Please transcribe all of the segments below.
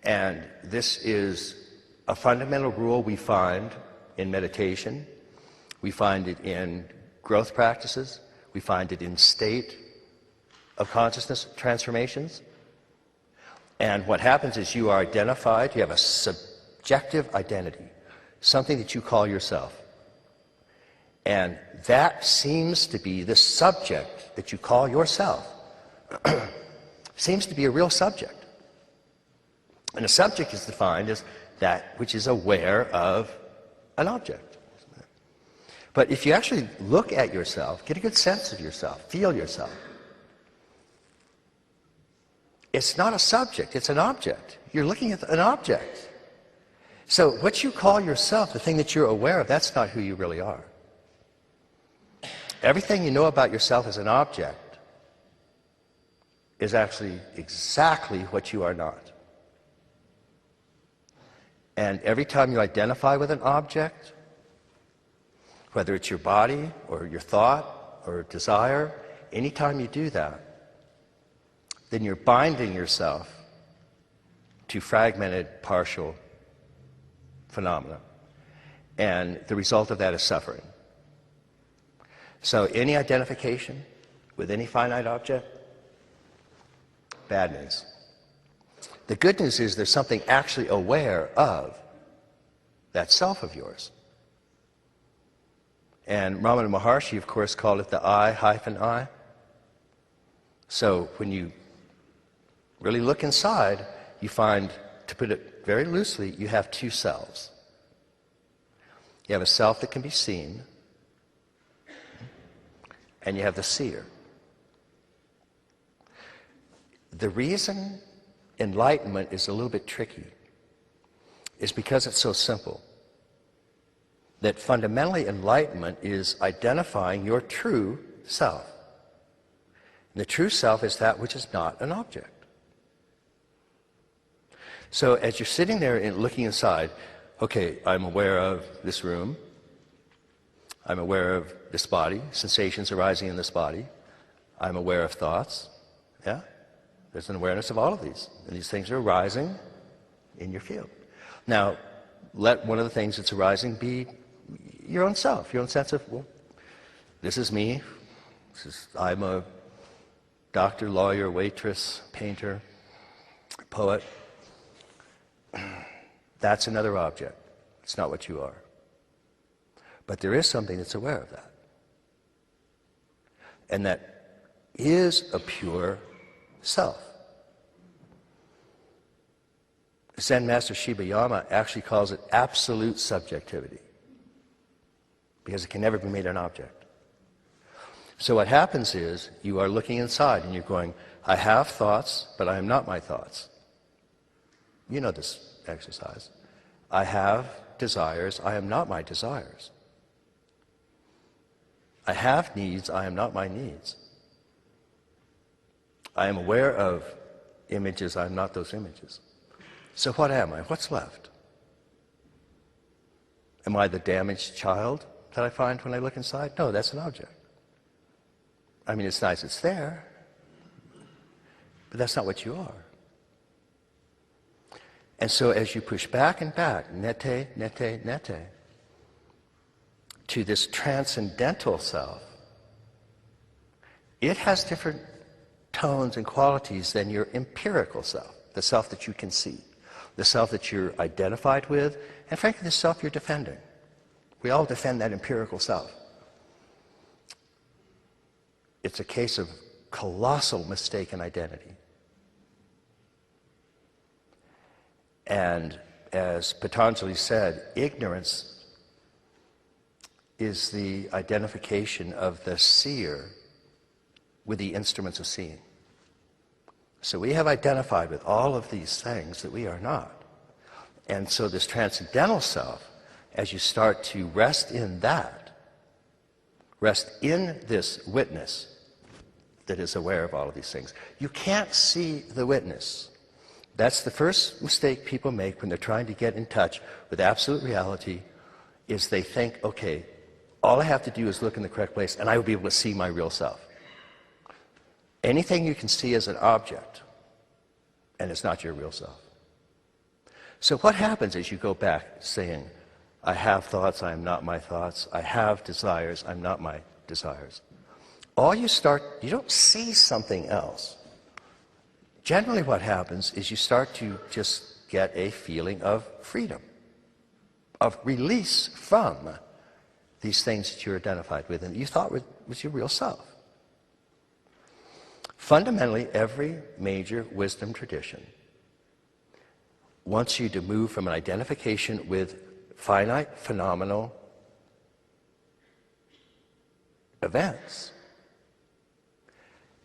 And this is a fundamental rule we find in meditation. We find it in growth practices. We find it in state of consciousness transformations. And what happens is you are identified, you have a subjective identity, something that you call yourself. And that seems to be the subject that you call yourself. Seems to be a real subject. And a subject is defined as that which is aware of an object. But if you actually look at yourself, get a good sense of yourself, feel yourself, it's not a subject, it's an object. You're looking at an object. So what you call yourself, the thing that you're aware of, that's not who you really are. Everything you know about yourself as an object is actually exactly what you are not. And every time you identify with an object, whether it's your body or your thought or desire, anytime you do that, then you're binding yourself to fragmented, partial phenomena. And the result of that is suffering. So any identification with any finite object, bad news. The good news is there's something actually aware of that self of yours. And Ramana Maharshi, of course, called it the I-I. So when you really look inside, you find, to put it very loosely, you have two selves. You have a self that can be seen, and you have the seer. The reason enlightenment is a little bit tricky is because it's so simple. That fundamentally enlightenment is identifying your true self. And the true self is that which is not an object. So as you're sitting there and looking inside, okay, I'm aware of this room. I'm aware of this body, sensations arising in this body. I'm aware of thoughts. Yeah? There's an awareness of all of these. And these things are arising in your field. Now, let one of the things that's arising be your own self, your own sense of, well, this is me. I'm a doctor, lawyer, waitress, painter, poet. That's another object. It's not what you are. But there is something that's aware of that. And that is a pure self. Zen Master Shibayama actually calls it absolute subjectivity, because it can never be made an object. So what happens is, you are looking inside and you're going, I have thoughts, but I am not my thoughts. You know this exercise. I have desires, I am not my desires. I have needs, I am not my needs. I am aware of images, I am not those images. So what am I? What's left? Am I the damaged child that I find when I look inside? No, that's an object. I mean, it's nice it's there, but that's not what you are. And so as you push back and back, nete, nete, nete, to this transcendental self, it has different tones and qualities than your empirical self, the self that you can see, the self that you're identified with, and frankly, the self you're defending. We all defend that empirical self. It's a case of colossal mistaken identity. And as Patanjali said, ignorance is the identification of the seer with the instruments of seeing. So we have identified with all of these things that we are not. And so this transcendental self, as you start to rest in that, rest in this witness that is aware of all of these things. You can't see the witness. That's the first mistake people make when they're trying to get in touch with absolute reality, is they think, okay, all I have to do is look in the correct place and I will be able to see my real self. Anything you can see as an object, and it's not your real self. So what happens as you go back saying, I have thoughts, I am not my thoughts. I have desires, I'm not my desires. You don't see something else. Generally what happens is you start to just get a feeling of freedom, of release from these things that you're identified with and that you thought was your real self. Fundamentally, every major wisdom tradition wants you to move from an identification with finite, phenomenal events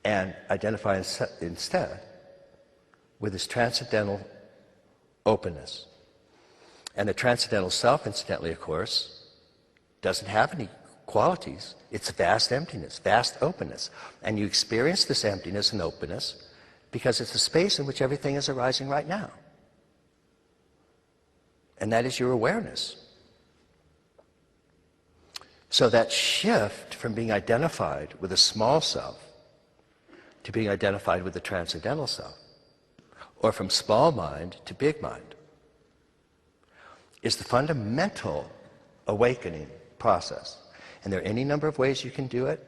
and identify instead with this transcendental openness. And the transcendental self, incidentally, of course, doesn't have any qualities. It's vast emptiness, vast openness. And you experience this emptiness and openness because it's a space in which everything is arising right now. And that is your awareness. So that shift from being identified with a small self to being identified with the transcendental self, or from small mind to big mind, is the fundamental awakening process. And there are any number of ways you can do it.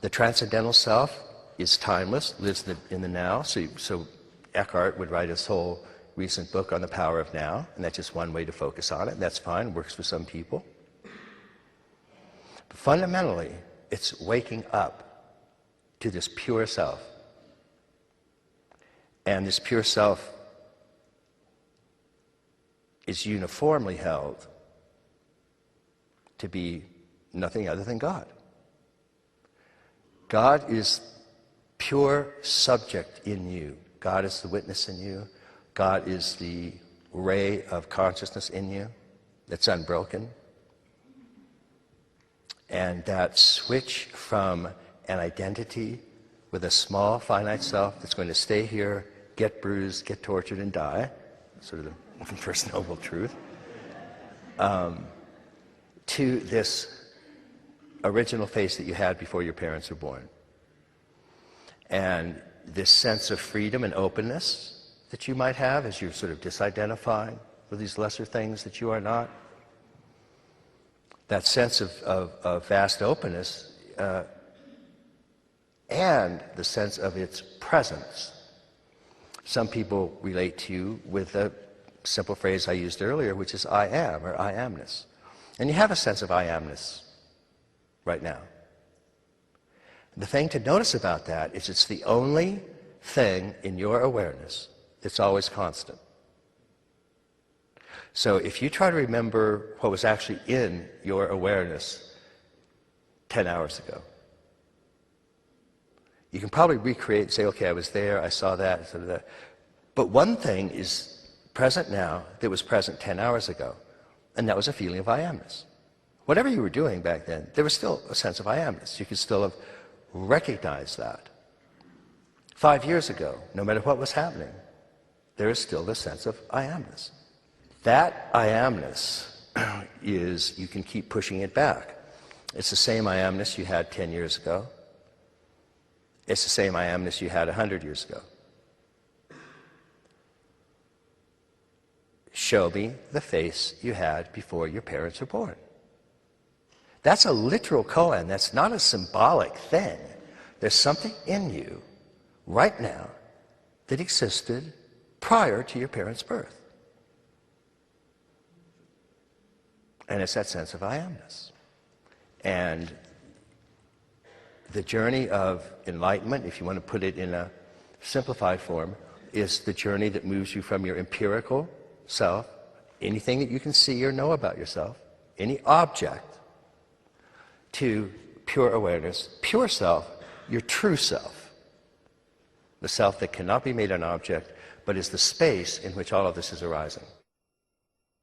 The transcendental self is timeless, lives in the now. So Eckhart would write his whole recent book on the power of now, and that's just one way to focus on it, and that's fine, works for some people. But fundamentally, it's waking up to this pure self. And this pure self is uniformly held to be nothing other than God. God is pure subject in you. God is the witness in you. God is the ray of consciousness in you that's unbroken. And that switch from an identity with a small, finite self that's going to stay here, get bruised, get tortured, and die, sort of the first noble truth, to this original face that you had before your parents were born. And this sense of freedom and openness that you might have as you're sort of disidentifying with these lesser things that you are not. That sense of vast openness and the sense of its presence. Some people relate to you with a simple phrase I used earlier, which is I am, or I amness. And you have a sense of I amness right now. The thing to notice about that is it's the only thing in your awareness that's always constant. So if you try to remember what was actually in your awareness 10 hours ago, you can probably recreate and say, okay, I was there, I saw that, sort of that. But one thing is present now that was present 10 hours ago, and that was a feeling of I amness. Whatever you were doing back then, there was still a sense of I amness. You could still have recognized that. 5 years ago, no matter what was happening, there is still this sense of I amness. That I amness is, you can keep pushing it back. It's the same I amness you had 10 years ago. It's the same I amness you had 100 years ago. Show me the face you had before your parents were born. That's a literal koan. That's not a symbolic thing. There's something in you right now that existed prior to your parents' birth. And it's that sense of I amness. And the journey of enlightenment, if you want to put it in a simplified form, is the journey that moves you from your empirical self, anything that you can see or know about yourself, any object, to pure awareness, pure self, your true self, the self that cannot be made an object, but is the space in which all of this is arising.